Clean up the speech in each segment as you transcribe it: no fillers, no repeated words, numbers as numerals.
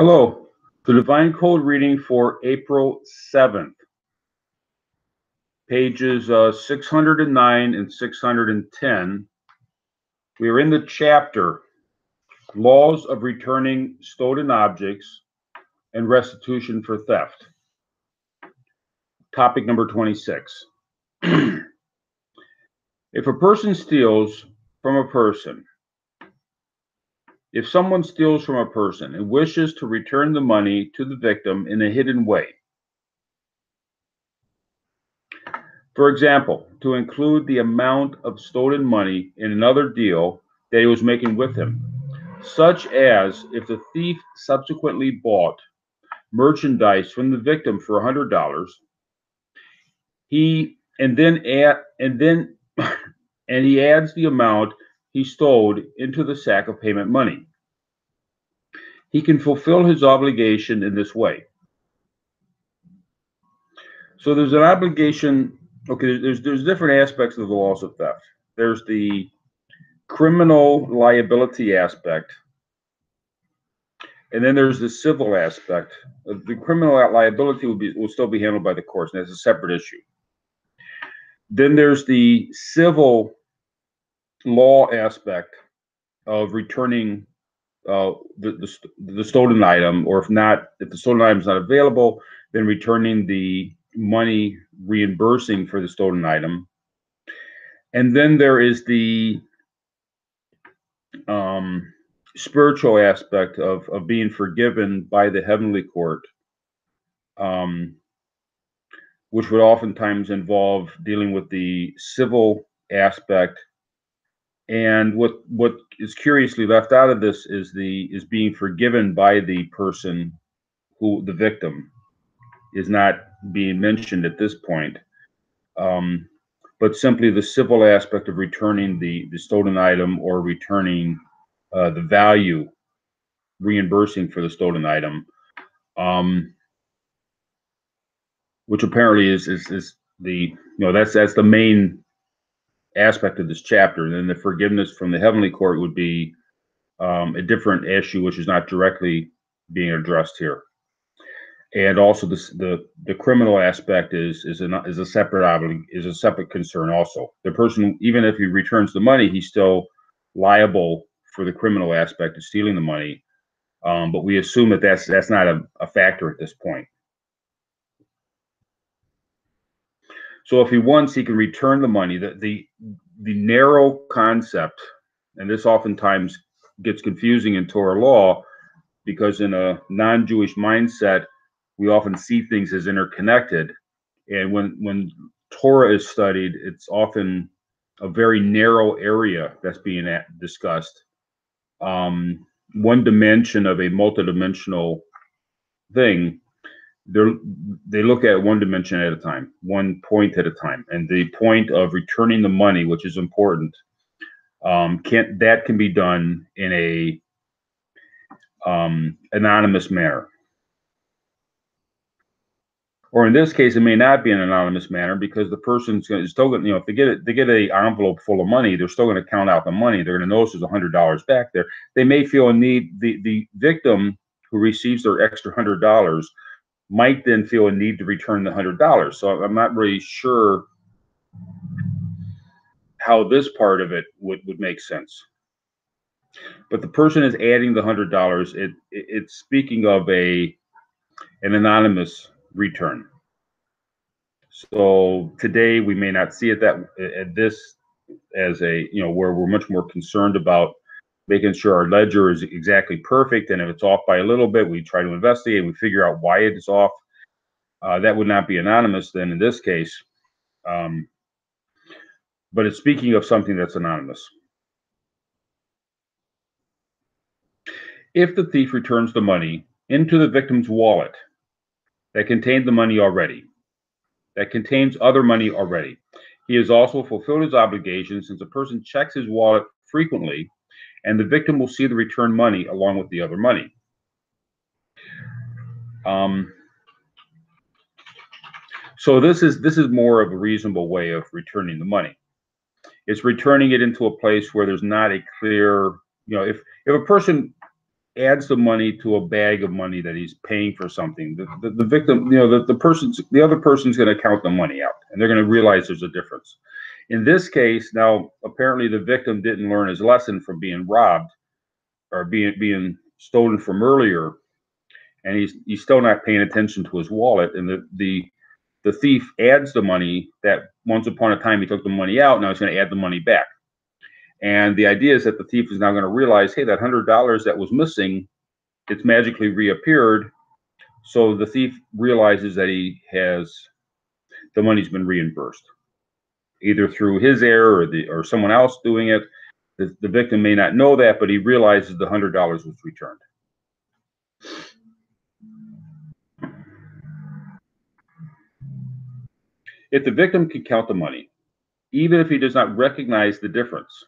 Hello. The Divine Code reading for April 7th, pages 609 and 610. We are in the chapter Laws of Returning Stolen Objects and Restitution for Theft. Topic number 26. If a person steals from a person, if someone steals from a person and wishes to return the money to the victim in a hidden way, for example, to include the amount of stolen money in another deal that he was making with him, such as if the thief subsequently bought merchandise from the victim for $100, he adds the amount he stole into the sack of payment money. He can fulfill his obligation in this way. So there's an obligation. Okay, there's different aspects of the laws of theft. There's the criminal liability aspect, and then there's the civil aspect. The criminal liability will still be handled by the courts, and that's a separate issue. Then there's the civil law aspect of returning the stolen item, or if the stolen item is not available, then returning the money reimbursing for the stolen item. And then there is the spiritual aspect of being forgiven by the heavenly court, which would oftentimes involve dealing with the civil aspect. And what is curiously left out of this is being forgiven by the person who the victim is not being mentioned at this point, but simply the civil aspect of returning the stolen item, or returning the value, reimbursing for the stolen item, which apparently is the that's the main aspect of this chapter. And then the forgiveness from the heavenly court would be a different issue, which is not directly being addressed here. And also the criminal aspect is a separate concern also. The person, even if he returns the money, he's still liable for the criminal aspect of stealing the money. But we assume that that's not a factor at this point. So if he wants, he can return the money. The narrow concept, and this oftentimes gets confusing in Torah law, because in a non-Jewish mindset, we often see things as interconnected. And when Torah is studied, it's often a very narrow area that's being discussed. One dimension of a multidimensional thing, they look at one dimension at a time, one point at a time. And the point of returning the money, which is important, can be done in a anonymous manner. Or in this case, it may not be an anonymous manner, because the person's still going to, if they get an envelope full of money, they're still going to count out the money. They're going to notice there's $100 back there. They may feel a need. The victim who receives their extra $100 might then feel a need to return the $100. So I'm not really sure how this part of it would make sense. But the person is adding the $100. It's speaking of an anonymous return. So today we may not see it as where we're much more concerned about making sure our ledger is exactly perfect, and if it's off by a little bit, we try to investigate and we figure out why it is off. That would not be anonymous then in this case, but it's speaking of something that's anonymous. If the thief returns the money into the victim's wallet that contained the money already, that contains other money already, he has also fulfilled his obligation, since a person checks his wallet frequently, and the victim will see the returned money along with the other money. So this is more of a reasonable way of returning the money. It's returning it into a place where there's not a clear, if a person adds the money to a bag of money that he's paying for something. The victim, the other person's going to count the money out, and they're going to realize there's a difference. In this case, now apparently the victim didn't learn his lesson from being robbed or being stolen from earlier, and he's still not paying attention to his wallet, and the thief adds the money that once upon a time he took the money out. Now he's going to add the money back. And the idea is that the thief is now going to realize, hey, that $100 that was missing, it's magically reappeared. So the thief realizes that the money's been reimbursed, either through his error or someone else doing it. The victim may not know that, but he realizes the $100 was returned. If the victim can count the money, even if he does not recognize the difference,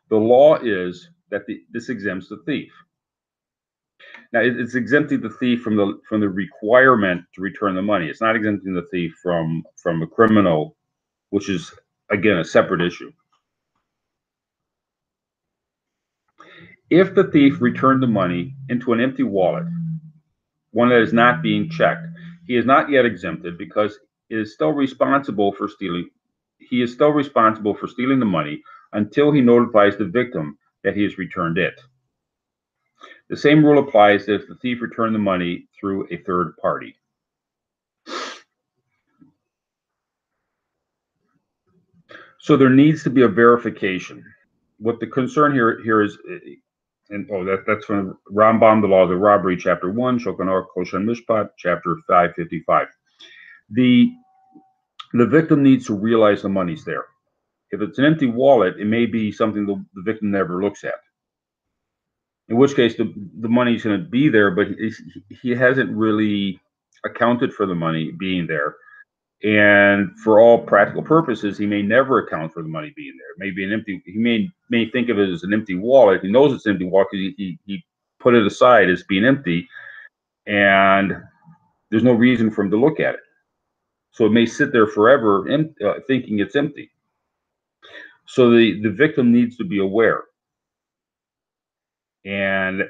the law is that this exempts the thief. Now, it's exempting the thief from the requirement to return the money. It's not exempting the thief from a criminal, which is, again, a separate issue. If the thief returned the money into an empty wallet, one that is not being checked, he is not yet exempted because he is still responsible for stealing the money until he notifies the victim that he has returned it. The same rule applies if the thief returned the money through a third party. So there needs to be a verification. What the concern here is, and that's from Rambam, the Law of the Robbery, Chapter 1, Shokanor Koshan Mishpat, Chapter 555. The victim needs to realize the money's there. If it's an empty wallet, it may be something the victim never looks at. In which case, the money's going to be there, but he hasn't really accounted for the money being there. And for all practical purposes, he may never account for the money being there. It may be an empty. He may think of it as an empty wallet. He knows it's an empty wallet because he put it aside as being empty, and there's no reason for him to look at it. So it may sit there forever, thinking it's empty. So the victim needs to be aware. And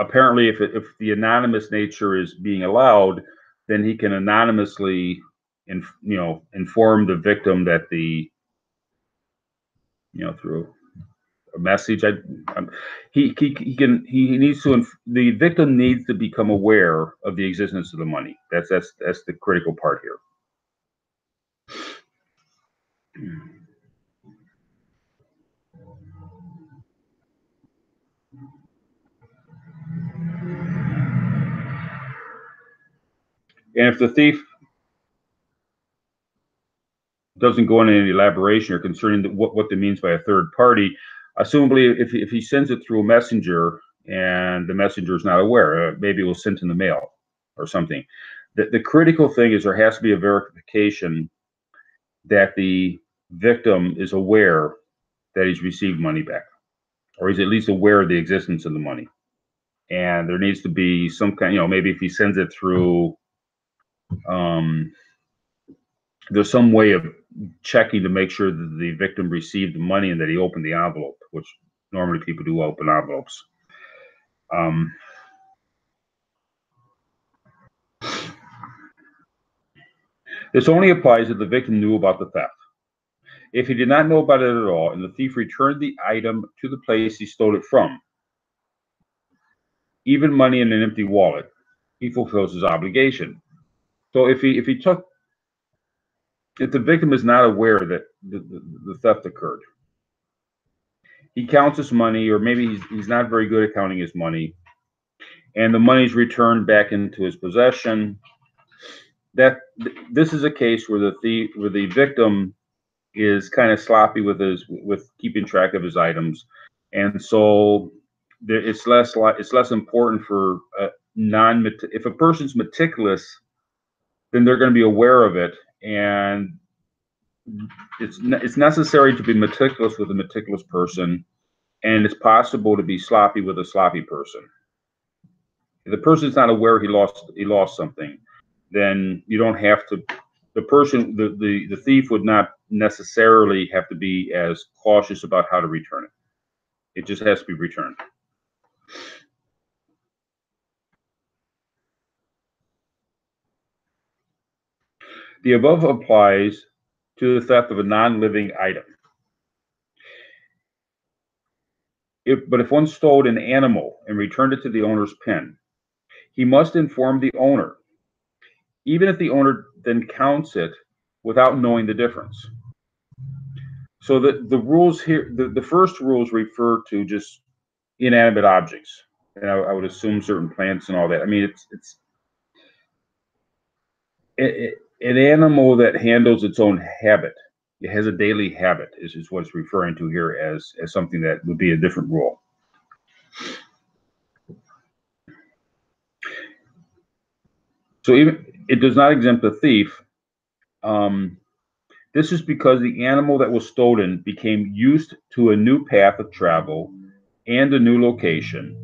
apparently, if the anonymous nature is being allowed, then he can anonymously inform the victim that through a message. The victim needs to become aware of the existence of the money. That's the critical part here. And if the thief doesn't go into any elaboration or concerning what that means by a third party, assumably if he sends it through a messenger and the messenger is not aware, maybe it was sent in the mail or something. The critical thing is there has to be a verification that the victim is aware that he's received money back, or he's at least aware of the existence of the money. And there needs to be some kind, maybe if he sends it through, there's some way of checking to make sure that the victim received the money and that he opened the envelope, which normally people do open envelopes. This only applies if the victim knew about the theft. If he did not know about it at all and the thief returned the item to the place he stole it from, even money in an empty wallet, he fulfills his obligation. So if the victim is not aware that the theft occurred, he counts his money, or maybe he's not very good at counting his money, and the money's returned back into his possession. This is a case where the victim is kind of sloppy with keeping track of his items, and so it's less important for if a person's meticulous, then they're going to be aware of it, and it's necessary to be meticulous with a meticulous person, and it's possible to be sloppy with a sloppy person. If the person's not aware he lost something, then you don't have to. The thief would not necessarily have to be as cautious about how to return it. It just has to be returned. The above applies to the theft of a non-living item. But if one stole an animal and returned it to the owner's pen, he must inform the owner, even if the owner then counts it without knowing the difference. So the rules here, the first rules refer to just inanimate objects, and I would assume certain plants and all that. I mean, an animal that handles its own habit. It has a daily habit, is what it's referring to here as something that would be a different rule. So even it does not exempt the thief. This is because the animal that was stolen became used to a new path of travel and a new location,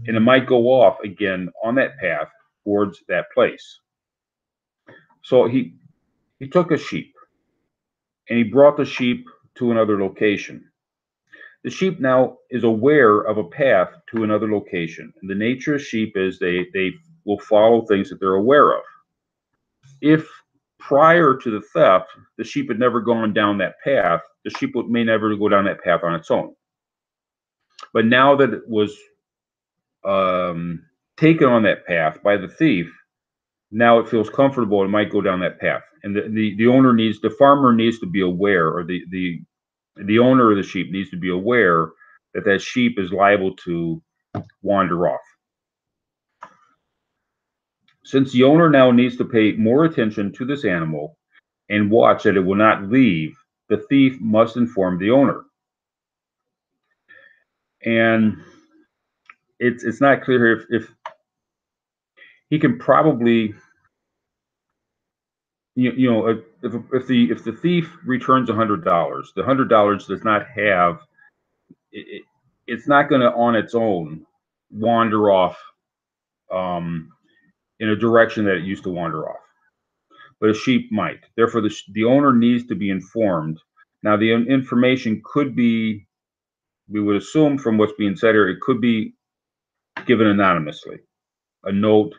and it might go off again on that path towards that place. So he took a sheep and he brought the sheep to another location. The sheep now is aware of a path to another location. And the nature of sheep is they will follow things that they're aware of. If prior to the theft, the sheep had never gone down that path, the sheep may never go down that path on its own. But now that it was taken on that path by the thief, now it feels comfortable and might go down that path. And the farmer needs to be aware, or the owner of the sheep needs to be aware that that sheep is liable to wander off. Since the owner now needs to pay more attention to this animal and watch that it will not leave, the thief must inform the owner. And it's not clear if he can probably, if the thief returns $100, the $100 does not have it's not going to on its own wander off in a direction that it used to wander off, but a sheep might. Therefore, the owner needs to be informed. Now, the information could be, we would assume from what's being said here, it could be given anonymously. A note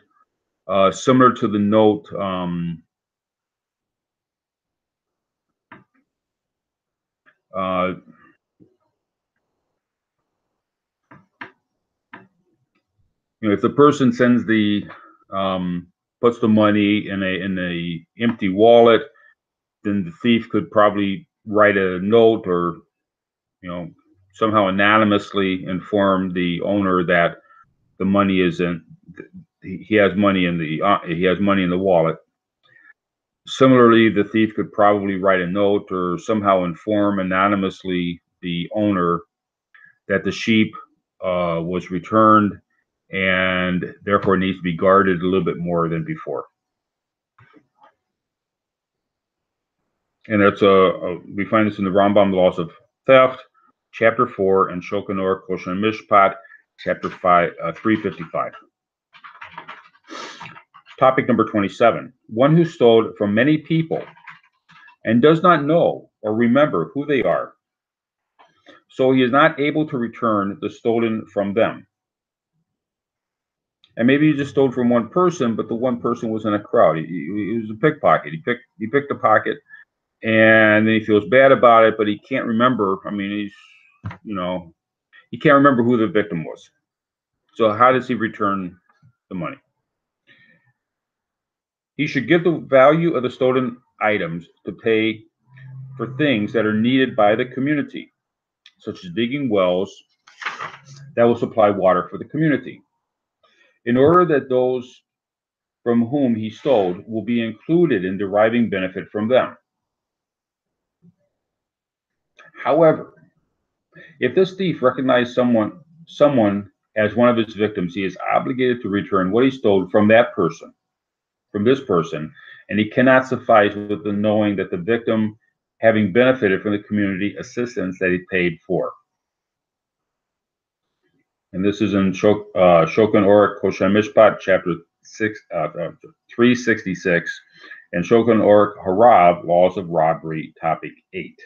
similar to the note if the person sends puts the money in a empty wallet, then the thief could probably write a note or somehow anonymously inform the owner that the money isn't. He has money in the wallet. Similarly, the thief could probably write a note or somehow inform anonymously the owner that the sheep was returned and therefore needs to be guarded a little bit more than before. And that's we find this in the Rambam Laws of Theft, Chapter 4, and Shulchan Aruch Kosher Mishpat, Chapter 355. Topic number 27. One who stole from many people and does not know or remember who they are, so he is not able to return the stolen from them. And maybe he just stole from one person, but the one person was in a crowd. He was a pickpocket. He picked a pocket, and then he feels bad about it, but he can't remember. I mean, he can't remember who the victim was. So how does he return the money? He should give the value of the stolen items to pay for things that are needed by the community, such as digging wells that will supply water for the community, in order that those from whom he stole will be included in deriving benefit from them. However, if this thief recognized someone as one of his victims, he is obligated to return what he stole from this person, and he cannot suffice with the knowing that the victim having benefited from the community assistance that he paid for. And this is in Shulchan Aruch Kosher Mishpat, Chapter 366, and Shulchan Aruch Harav, Laws of Robbery, Topic 8.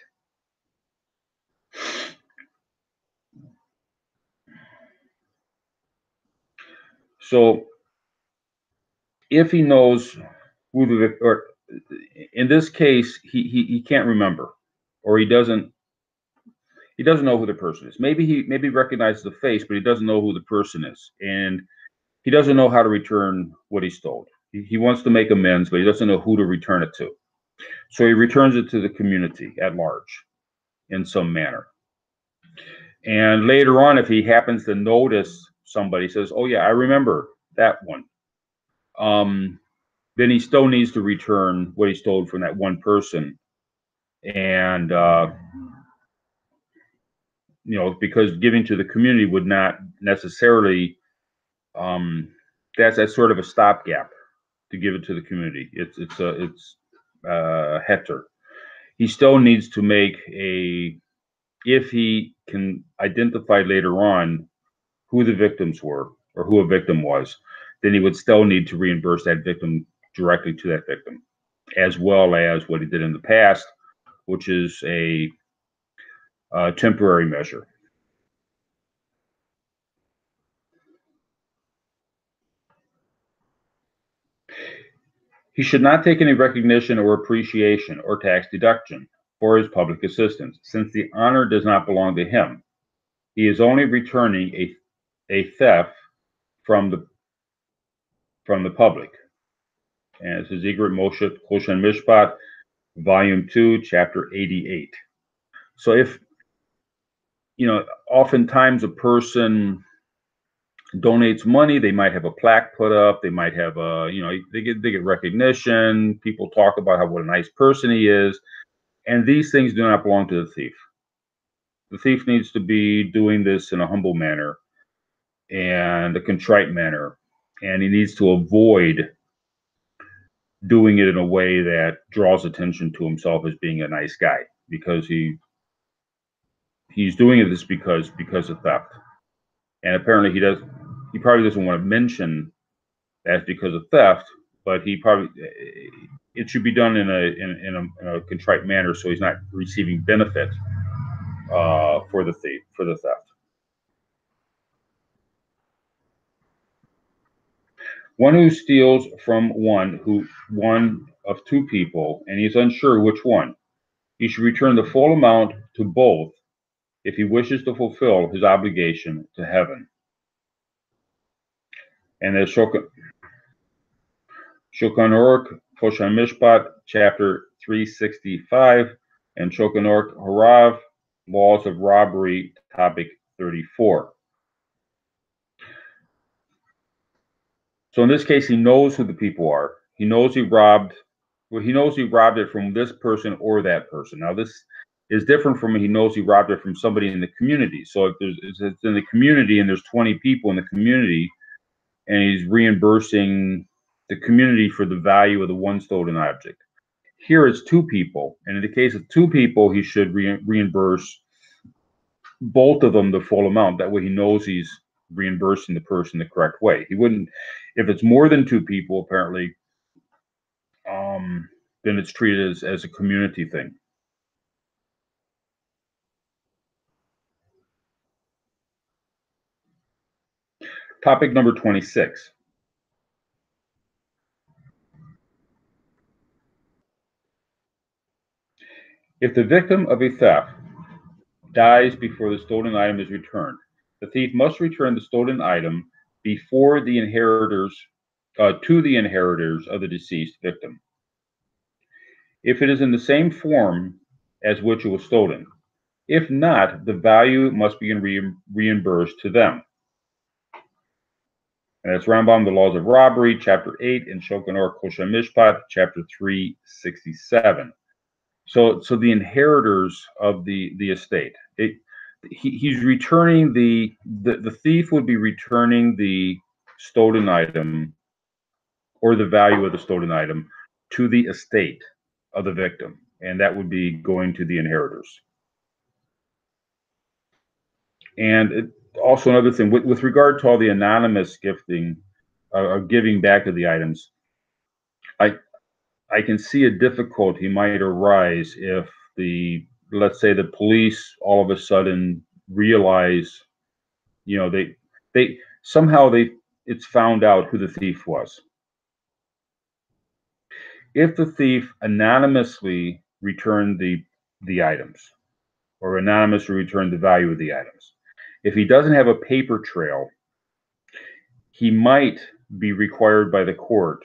So if he knows who or in this case, he can't remember, or he doesn't know who the person is. Maybe recognizes the face, but he doesn't know who the person is, and he doesn't know how to return what he stole. He wants to make amends, but he doesn't know who to return it to. So he returns it to the community at large in some manner. And later on, if he happens to notice somebody says, "Oh yeah, I remember that one," um, then he still needs to return what he stole from that one person. And because giving to the community would not necessarily, um, that's sort of a stopgap to give it to the community. It's Hector. He still needs to make if he can identify later on who the victims were or who a victim was, then he would still need to reimburse that victim directly to that victim, as well as what he did in the past, which is a temporary measure. He should not take any recognition or appreciation or tax deduction for his public assistance, since the honor does not belong to him. He is only returning a theft from the public. And this is Igrit Moshe Koshen Mishpat, Volume 2, Chapter 88. So if, oftentimes a person donates money, they might have a plaque put up, they might have they get recognition, people talk about what a nice person he is, and these things do not belong to the thief. The thief needs to be doing this in a humble manner and a contrite manner, and he needs to avoid doing it in a way that draws attention to himself as being a nice guy, because he's doing this because of theft. And apparently he probably doesn't want to mention that's because of theft, but it should be done in a contrite manner, so he's not receiving benefit for the theft. One who steals from one of two people, and he's unsure which one, he should return the full amount to both if he wishes to fulfill his obligation to heaven. And there's Shulchan Aruch Kosher Mishpat, chapter 365, and Shulchan Aruch Harav, Laws of Robbery, topic 34. So in this case, he knows who the people are. He knows he robbed it from this person or that person. Now, this is different from he knows he robbed it from somebody in the community. So if it's in the community and there's 20 people in the community, and he's reimbursing the community for the value of the one stolen object. Here it's two people, and in the case of two people, he should reimburse both of them the full amount. That way he knows he's reimbursing the person the correct way. He wouldn't, if it's more than two people, apparently, then it's treated as a community thing. Topic number 26. If the victim of a theft dies before the stolen item is returned, the thief must return the stolen item before the inheritors to the inheritors of the deceased victim, if it is in the same form as which it was stolen. If not, the value must be reimbursed to them. And that's Rambam, The Laws of Robbery, chapter 8, and Shulchan Aruch Kosher Mishpat, chapter 367. So the inheritors of the estate. He's returning the thief would be returning the stolen item or the value of the stolen item to the estate of the victim, and that would be going to the inheritors. And also another thing with regard to all the anonymous gifting, giving back to the items, I can see a difficulty might arise if let's say the police all of a sudden realize, they somehow it's found out who the thief was. If the thief anonymously returned the items, or anonymously returned the value of the items, if he doesn't have a paper trail, he might be required by the court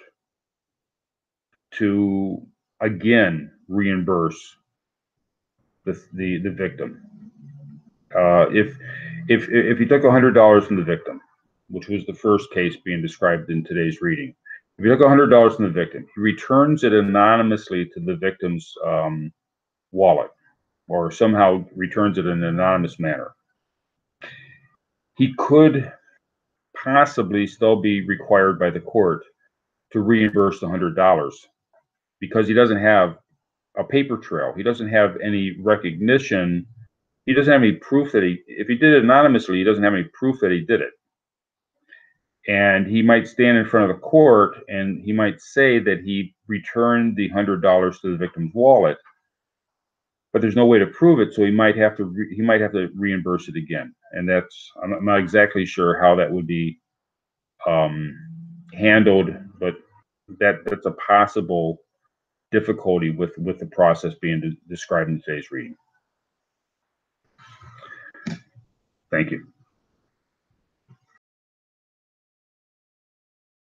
to again reimburse the victim. If he took $100 from the victim, which was the first case being described in today's reading, if he took $100 from the victim, he returns it anonymously to the victim's wallet, or somehow returns it in an anonymous manner, he could possibly still be required by the court to reimburse the $100 because he doesn't have a paper trail. He doesn't have any recognition. He doesn't have any proof that if he did it anonymously, he doesn't have any proof that he did it. And he might stand in front of the court and he might say that he returned the $100 to the victim's wallet, but there's no way to prove it, so he might have to reimburse it again. And I'm not exactly sure how that would be handled, but that's a possible difficulty with the process being described in today's reading. Thank you.